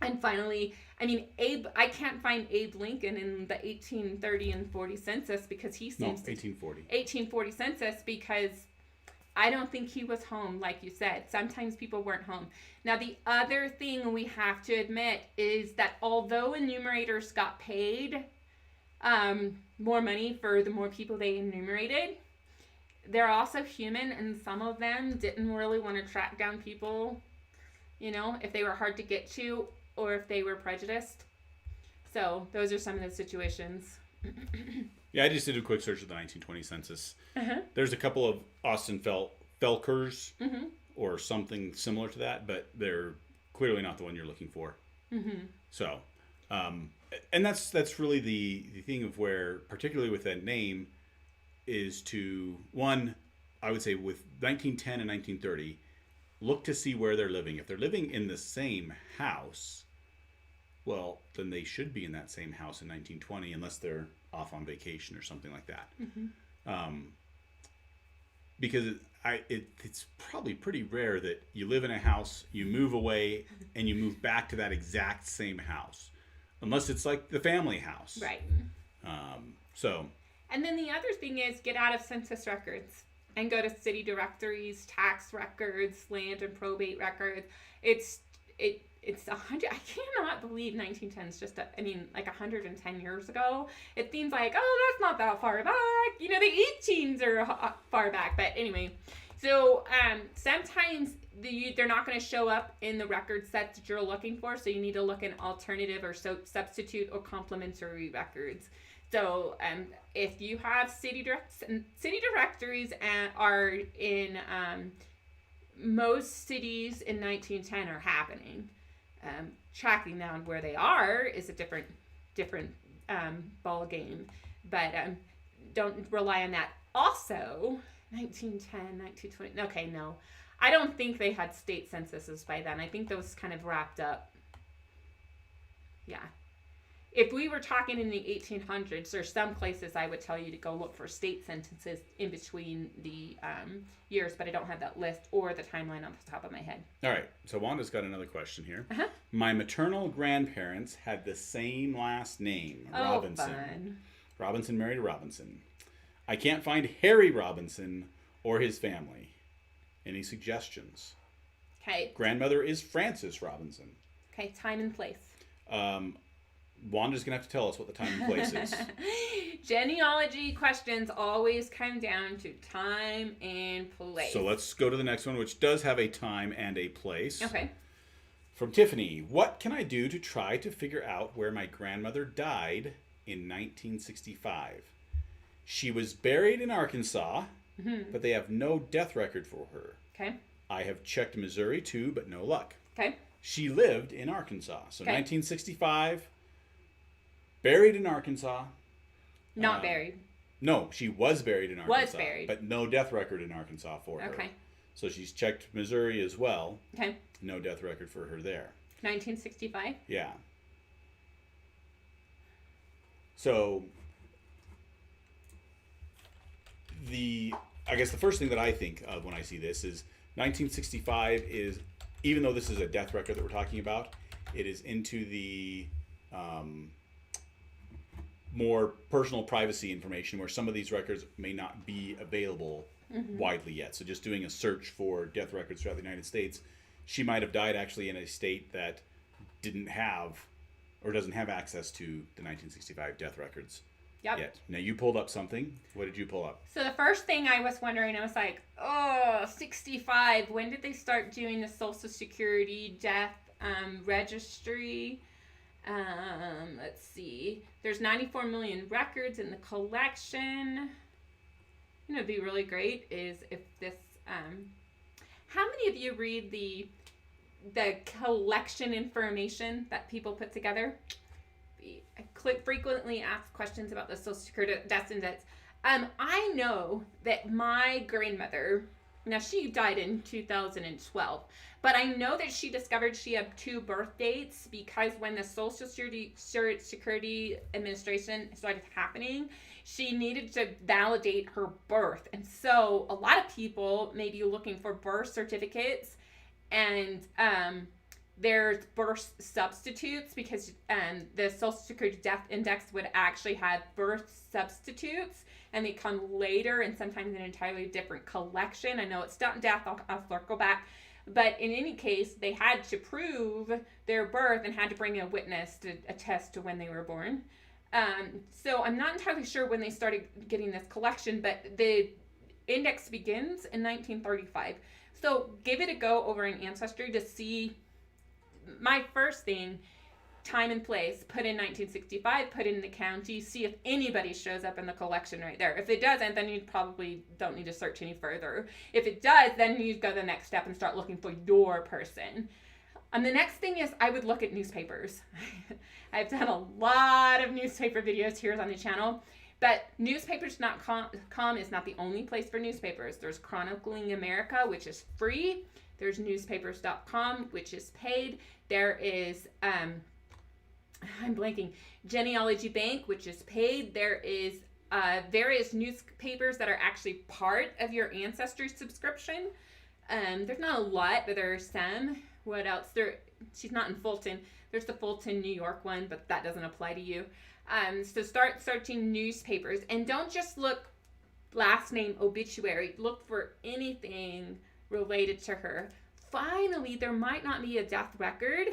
And finally, I can't find Abe Lincoln in the 1830 and 40 census because he seems 1840 census, because I don't think he was home, like you said. Sometimes people weren't home. Now, the other thing we have to admit is that although enumerators got paid more money for the more people they enumerated, they're also human, and some of them didn't really want to track down people, if they were hard to get to, or if they were prejudiced. So those are some of the situations. Yeah, I just did a quick search of the 1920 census. Uh-huh. There's a couple of Austin Felkers or something similar to that, but they're clearly not the one you're looking for. Mm-hmm. So, and that's really the thing of where, particularly with that name, is to, one, I would say with 1910 and 1930, look to see where they're living. If they're living in the same house, well, then they should be in that same house in 1920, unless they're off on vacation or something like that. Mm-hmm. Because it's probably pretty rare that you live in a house, you move away, and you move back to that exact same house, unless it's like the family house. Right. And then the other thing is get out of census records and go to city directories, tax records, land and probate records. It's 100. I cannot believe 1910 is just 110 years ago. It seems like, that's not that far back. The 18s are far back. But anyway, so sometimes they're not going to show up in the record sets that you're looking for. So you need to look in alternative or substitute or complementary records. So if you have city directories and are in most cities in 1910 are happening. Tracking down where they are is a different ball game, but don't rely on that. Also, 1910, 1920. Okay, no, I don't think they had state censuses by then. I think those kind of wrapped up. Yeah. If we were talking in the 1800s, there's some places I would tell you to go look for state censuses in between the years, but I don't have that list or the timeline off the top of my head. All right, so Wanda's got another question here. Uh-huh. My maternal grandparents had the same last name, Robinson. Fun. Robinson married a Robinson. I can't find Harry Robinson or his family. Any suggestions? Okay. Grandmother is Frances Robinson. Okay, time and place. Wanda's going to have to tell us what the time and place is. Genealogy questions always come down to time and place. So let's go to the next one, which does have a time and a place. Okay. From Tiffany, what can I do to try to figure out where my grandmother died in 1965? She was buried in Arkansas, but they have no death record for her. Okay. I have checked Missouri too, but no luck. Okay. She lived in Arkansas. So Okay. 1965, buried in Arkansas. Not buried. No, she was buried in Arkansas. Was buried. But no death record in Arkansas for her. Okay. So she's checked Missouri as well. Okay. No death record for her there. 1965. Yeah. So I guess the first thing that I think of when I see this is 1965 is, even though this is a death record that we're talking about, it is into the more personal privacy information where some of these records may not be available widely yet. So just doing a search for death records throughout the United States, she might have died actually in a state that didn't have or doesn't have access to the 1965 death records yet. Now you pulled up something. What did you pull up? So the first thing I was wondering, I was like, 65. When did they start doing the Social Security death registry? Let's see. There's 94 million records in the collection. You know, it'd be really great is if this. How many of you read the collection information that people put together? I frequently asked questions about the Social Security death index. I know that my grandmother, now she died in 2012, but I know that she discovered she had 2 birth dates because when the Social Security Administration started happening, she needed to validate her birth. And so a lot of people may be looking for birth certificates and there's birth substitutes because the Social Security Death Index would actually have birth substitutes and they come later and sometimes an entirely different collection. I know it's not death, I'll circle back. But in any case, they had to prove their birth and had to bring a witness to attest to when they were born. So I'm not entirely sure when they started getting this collection, but the index begins in 1935. So give it a go over in Ancestry to see. My first thing, time and place, put in 1965, put in the county, see if anybody shows up in the collection right there. If it doesn't, then you probably don't need to search any further. If it does, then you go the next step and start looking for your person. And the next thing is I would look at newspapers. I've done a lot of newspaper videos here on the channel, but newspapers.com is not the only place for newspapers. There's Chronicling America, which is free. There's newspapers.com, which is paid. There is, I'm blanking, Genealogy Bank, which is paid. There is various newspapers that are actually part of your Ancestry subscription. There's not a lot, but there are some. What else? She's not in Fulton. There's the Fulton, New York one, but that doesn't apply to you. So start searching newspapers. And don't just look last name obituary. Look for anything related to her. Finally, there might not be a death record,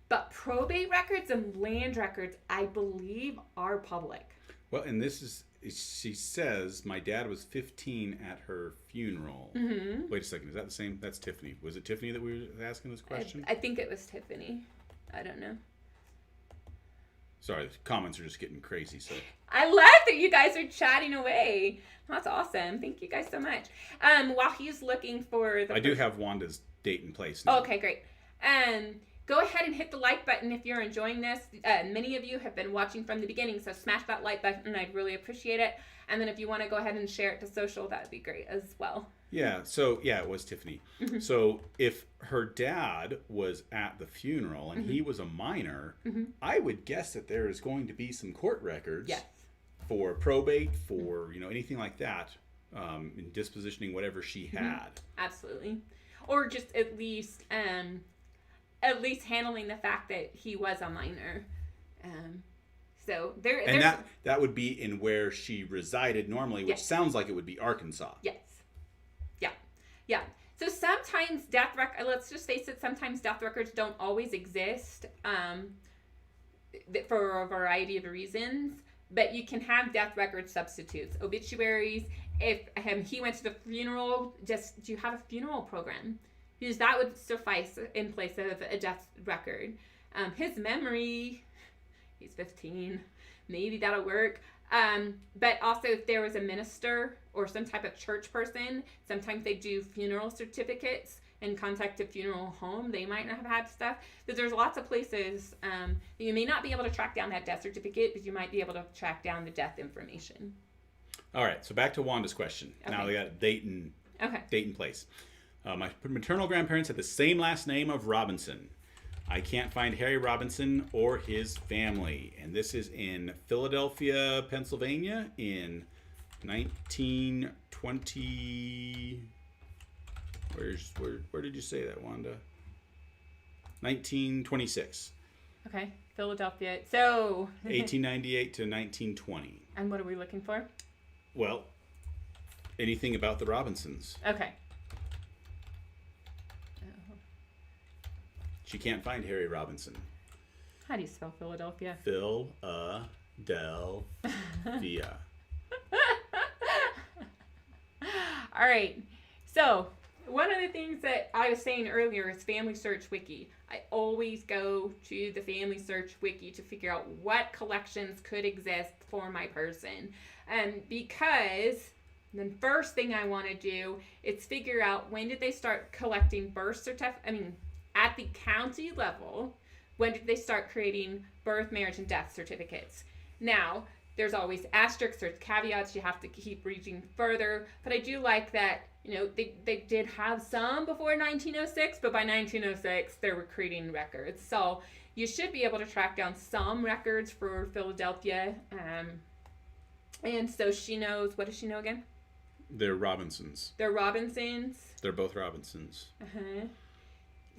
but probate records and land records, I believe, are public. Well, and this is, she says, my dad was 15 at her funeral. Mm-hmm. Wait a second, is that the same? That's Tiffany. Was it Tiffany that we were asking this question? I think it was Tiffany. I don't know. Sorry, the comments are just getting crazy. So I love that you guys are chatting away. That's awesome. Thank you guys so much. While he's looking for the... I do have Wanda's date and place now. Okay, great. Go ahead and hit the like button if you're enjoying this. Many of you have been watching from the beginning, so smash that like button. I'd really appreciate it. And then if you want to go ahead and share it to social, that would be great as well. Yeah, so yeah, it was Tiffany. Mm-hmm. So if her dad was at the funeral and he was a minor, I would guess that there is going to be some court records for probate, for anything like that, in dispositioning whatever she had. Absolutely. Or just at least handling the fact that he was a minor. So there's that would be in where she resided normally, which sounds like it would be Arkansas. Yes. Yeah. So sometimes let's just face it, sometimes death records don't always exist for a variety of reasons, but you can have death record substitutes, obituaries. If he went to the funeral, just do you have a funeral program? Because that would suffice in place of a death record. His memory, he's 15, maybe that'll work. But also if there was a minister or some type of church person, sometimes they do funeral certificates and contact a funeral home. They might not have had stuff. Because there's lots of places that you may not be able to track down that death certificate, but you might be able to track down the death information. All right, so back to Wanda's question. Okay. Now we got date and place. My maternal grandparents had the same last name of Robinson. I can't find Harry Robinson or his family. And this is in Philadelphia, Pennsylvania in 1920. Where did you say that, Wanda? 1926. Okay, Philadelphia. So 1898 to 1920. And what are we looking for? Well, anything about the Robinsons. Okay. She can't find Harry Robinson. How do you spell Philadelphia? Philadelphia. All right. So one of the things that I was saying earlier is Family Search Wiki. I always go to the Family Search Wiki to figure out what collections could exist for my person. Because the first thing I want to do is figure out when did they start collecting birth certificates. At the county level, when did they start creating birth, marriage, and death certificates? Now, there's always asterisks or caveats. You have to keep reaching further. But I do like that, they did have some before 1906, but by 1906, they were creating records. So you should be able to track down some records for Philadelphia. And so she knows, what does she know again? They're Robinsons. They're Robinsons. They're both Robinsons. Uh-huh.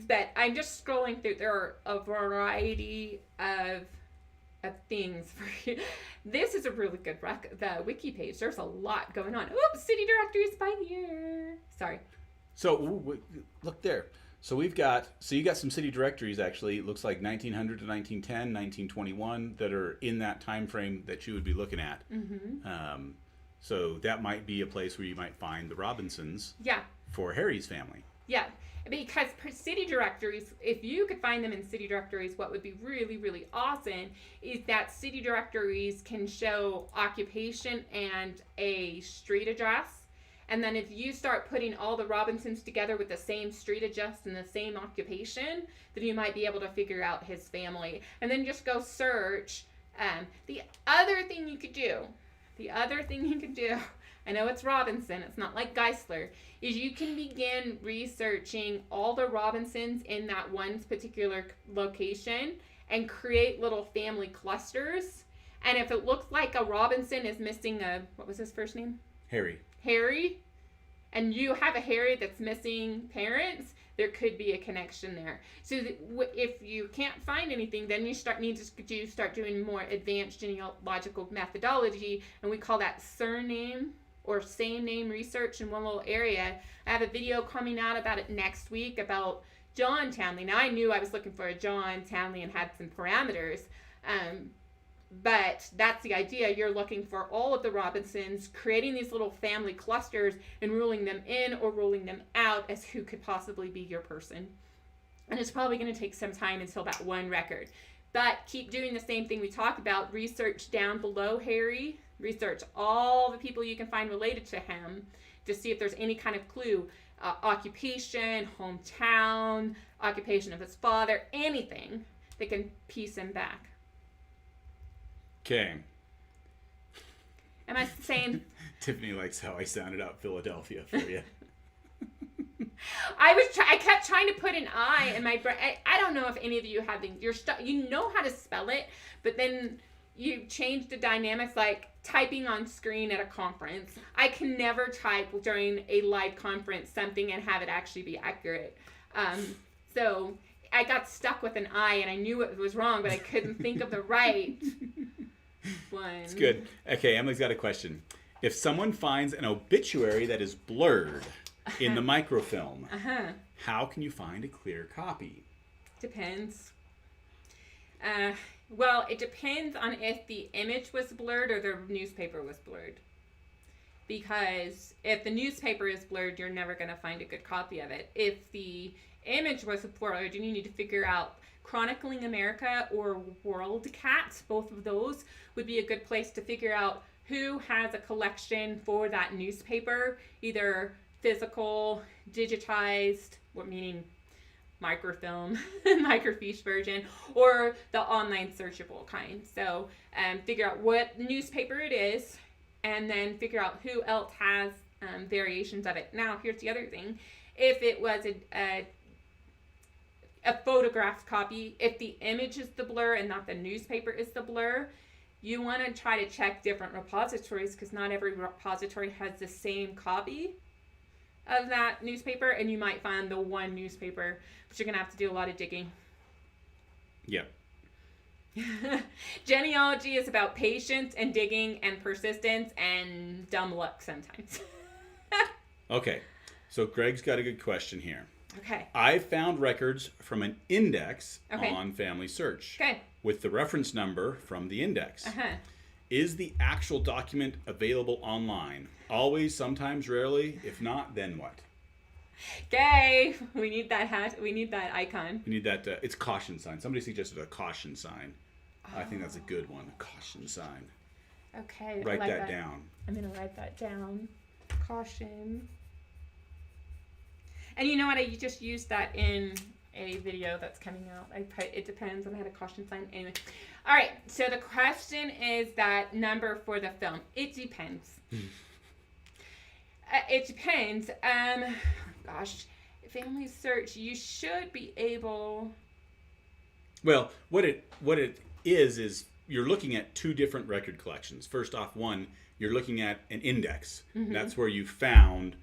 But I'm just scrolling through. There are a variety of things for you. This is a really good the wiki page. There's a lot going on. Oops, city directories by year. Sorry. So look there. So you got some city directories actually. It looks like 1900 to 1910, 1921 that are in that time frame that you would be looking at. Mm-hmm. So that might be a place where you might find the Robinsons. Yeah. For Harry's family. Yeah. Because city directories, if you could find them in city directories, what would be really, really awesome is that city directories can show occupation and a street address. And then if you start putting all the Robinsons together with the same street address and the same occupation, then you might be able to figure out his family. And then just go search. The other thing you could do, I know it's Robinson, it's not like Geisler, is you can begin researching all the Robinsons in that one particular location and create little family clusters. And if it looks like a Robinson is missing what was his first name? Harry, and you have a Harry that's missing parents, there could be a connection there. So if you can't find anything, then you start doing more advanced genealogical methodology, and we call that surname or same name research in one little area. I have a video coming out about it next week about John Townley. Now I knew I was looking for a John Townley and had some parameters, but that's the idea. You're looking for all of the Robinsons, creating these little family clusters and ruling them in or ruling them out as who could possibly be your person. And it's probably going to take some time until that one record. But keep doing the same thing we talked about. Research down below Harry. Research all the people you can find related to him to see if there's any kind of clue. Occupation, hometown, occupation of his father, anything that can piece him back. Okay. Am I saying? Tiffany likes how I sounded out Philadelphia for you. I kept trying to put an I in my brain. I don't know if any of you have you know how to spell it, but then you change the dynamics, like typing on screen at a conference. I can never type during a live conference something and have it actually be accurate. So I got stuck with an I, and I knew it was wrong, but I couldn't think of the right one. It's good. Okay, Emily's got a question. If someone finds an obituary that is blurred, in the microfilm. Uh-huh. How can you find a clear copy? Depends. Well, it depends on if the image was blurred or the newspaper was blurred. Because if the newspaper is blurred, you're never going to find a good copy of it. If the image was blurred, you need to figure out Chronicling America or World Cat. Both of those would be a good place to figure out who has a collection for that newspaper, either physical, digitized, meaning microfilm, microfiche version, or the online searchable kind. So figure out what newspaper it is, and then figure out who else has variations of it. Now, here's the other thing. If it was a photographed copy, if the image is the blur and not the newspaper is the blur, you want to try to check different repositories, because not every repository has the same copy of that newspaper, and you might find the one newspaper, but you're going to have to do a lot of digging. Yep. Genealogy is about patience and digging and persistence and dumb luck sometimes. Okay, so Greg's got a good question here. Okay. I found records from an index Okay. on Family Search Okay. with the reference number from the index. Uh-huh. Is the actual document available online? Always, sometimes, rarely. If not, then what? Okay. We need that hat. We need that icon. You need that. It's caution sign. Somebody suggested a caution sign. I think that's a good one. A caution sign. Okay. Write that down. I'm going to write that down. Caution. And you know what? I just used that in a video that's coming out. It depends on how to caution sign. Anyway. All right. So the question is that number for the film. It depends. It depends. Gosh. Family Search. You should be able. Well, what it is you're looking at two different record collections. First off, one, you're looking at an index. Mm-hmm. That's where you found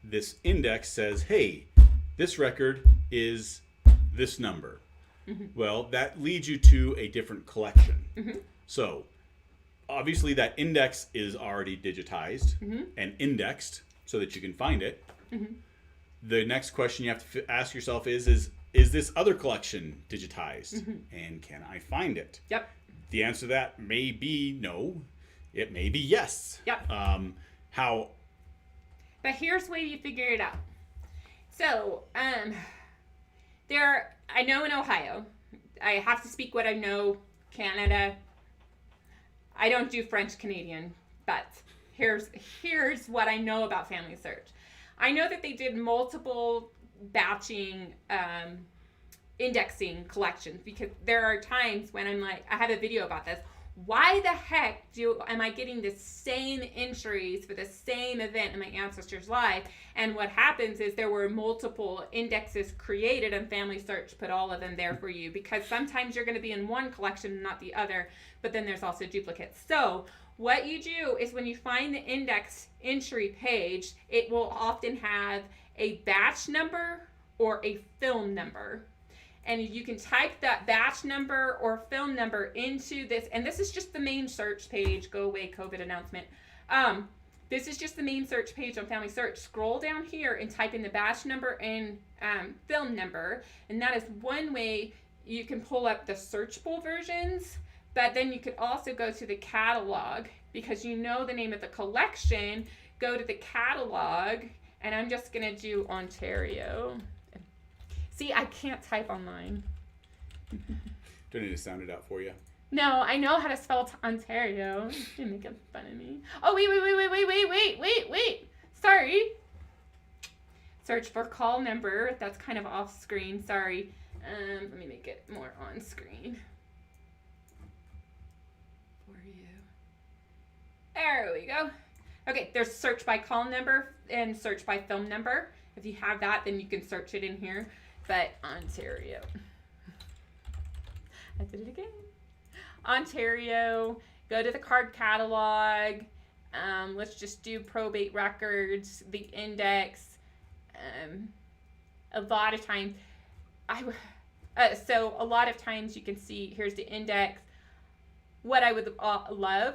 this index says, hey, this record is this number. Mm-hmm. Well, that leads you to a different collection. Mm-hmm. So, obviously that index is already digitized and indexed so that you can find it. Mm-hmm. The next question you have to ask yourself is this other collection digitized? And can I find it? Yep. The answer to that may be no. It may be yes. Yep. How? But here's the way you figure it out. So, I know in Ohio, I have to speak what I know, Canada. I don't do French Canadian, but here's what I know about Family Search. I know that they did multiple batching indexing collections, because there are times when I'm like, I have a video about this. Why the heck am I getting the same entries for the same event in my ancestors' life? And what happens is there were multiple indexes created, and Family Search put all of them there for you, because sometimes you're going to be in one collection and not the other, but then there's also duplicates. So what you do is when you find the index entry page, it will often have a batch number or a film number. And you can type that batch number or film number into this. And this is just the main search page. Go away, COVID announcement. This is just the main search page on Family Search. Scroll down here and type in the batch number and film number. And that is one way you can pull up the searchable versions. But then you could also go to the catalog, because you know the name of the collection. Go to the catalog. And I'm just going to do Ontario. See, I can't type online. Do I need to sound it out for you? No, I know how to spell Ontario. You're making fun of me. Oh, wait. Sorry. Search for call number. That's kind of off screen. Sorry. Let me make it more on screen. For you. There we go. Okay, there's search by call number and search by film number. If you have that, then you can search it in here. But Ontario. I did it again. Ontario. Go to the card catalog. Let's just do probate records, the index. A lot of times, so a lot of times you can see, here's the index. What I would love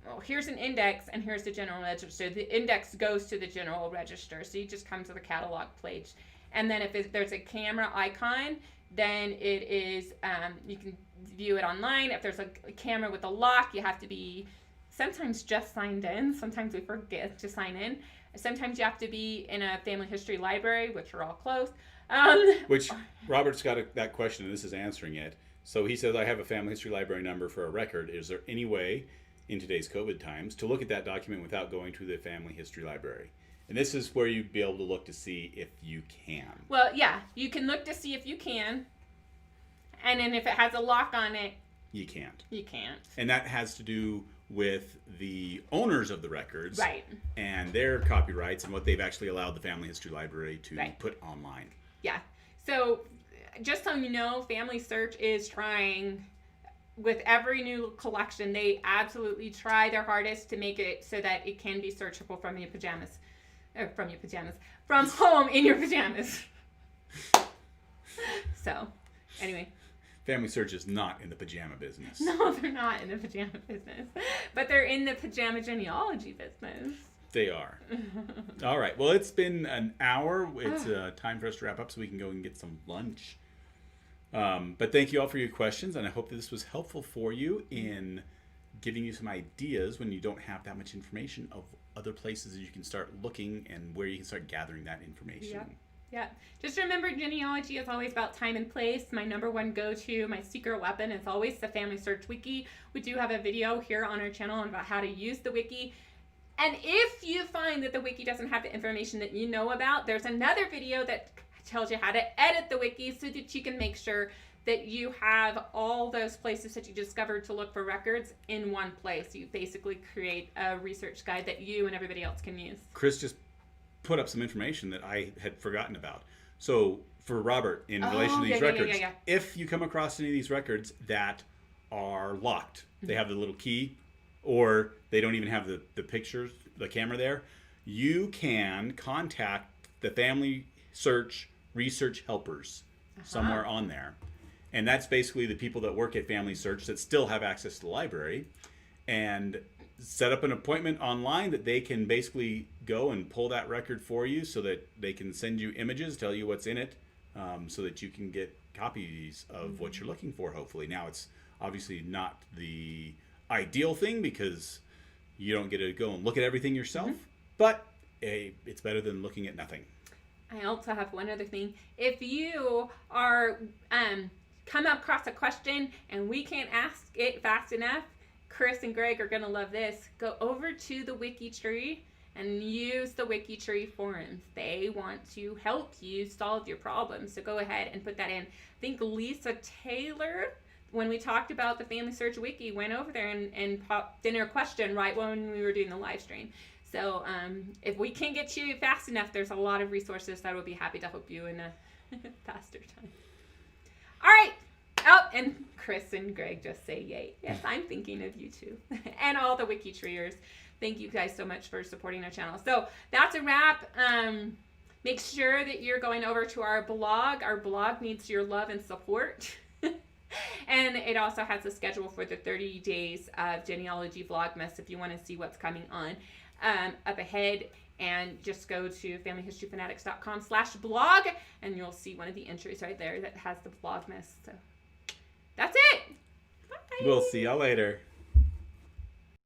oh, here's an index and here's the general register. The index goes to the general register, so you just come to the catalog page. And then if there's a camera icon, then it is, you can view it online. If there's a camera with a lock, you have to be sometimes just signed in. Sometimes we forget to sign in. Sometimes you have to be in a family history library, which are all closed. Which Robert's got that question, and this is answering it. So he says, I have a family history library number for a record. Is there any way in today's COVID times to look at that document without going to the family history library? And this is where you'd be able to look to see if you can. Well, yeah, you can look to see if you can. And then if it has a lock on it, you can't. You can't. And that has to do with the owners of the records, right, and their copyrights and what they've actually allowed the family history library to right. put online. Yeah. So just so you know, Family Search is trying with every new collection. They absolutely try their hardest to make it so that it can be searchable from your pajamas. Or from home in your pajamas. So, anyway. Family Search is not in the pajama business. No, they're not in the pajama business. But they're in the pajama genealogy business. They are. All right. Well, it's been an hour. It's time for us to wrap up so we can go and get some lunch. But thank you all for your questions, and I hope that this was helpful for you in giving you some ideas when you don't have that much information of other places that you can start looking and where you can start gathering that information. Yep. Yeah. Just remember, genealogy is always about time and place. My number one go-to, my secret weapon is always the Family Search Wiki. We do have a video here on our channel about how to use the wiki. And if you find that the wiki doesn't have the information that you know about, there's another video that tells you how to edit the wiki so that you can make sure that you have all those places that you discovered to look for records in one place. You basically create a research guide that you and everybody else can use. Chris just put up some information that I had forgotten about. So for Robert, in relation to these records, if you come across any of these records that are locked, they have the little key, or they don't even have the pictures, the camera there, you can contact the Family Search Research Helpers somewhere on there. And that's basically the people that work at Family Search that still have access to the library, and set up an appointment online that they can basically go and pull that record for you so that they can send you images, tell you what's in it, so that you can get copies of what you're looking for, hopefully. Now, it's obviously not the ideal thing because you don't get to go and look at everything yourself, but it's better than looking at nothing. I also have one other thing. If you are come across a question and we can't ask it fast enough, Chris and Greg are going to love this. Go over to the Wiki Tree and use the Wiki Tree forums. They want to help you solve your problems. So go ahead and put that in. I think Lisa Taylor, when we talked about the Family Search Wiki, went over there and popped in her question right when we were doing the live stream. So if we can't get you fast enough, there's a lot of resources that will be happy to help you in a faster time. All right. Oh, and Chris and Greg just say yay. Yes, I'm thinking of you too. And all the Wiki Treers. Thank you guys so much for supporting our channel. So that's a wrap. Make sure that you're going over to our blog. Our blog needs your love and support. And it also has a schedule for the 30 days of genealogy vlogmas if you want to see what's coming on up ahead. And just go to familyhistoryfanatics.com/blog and you'll see one of the entries right there that has the vlogmas. So that's it. Bye. We'll see y'all later.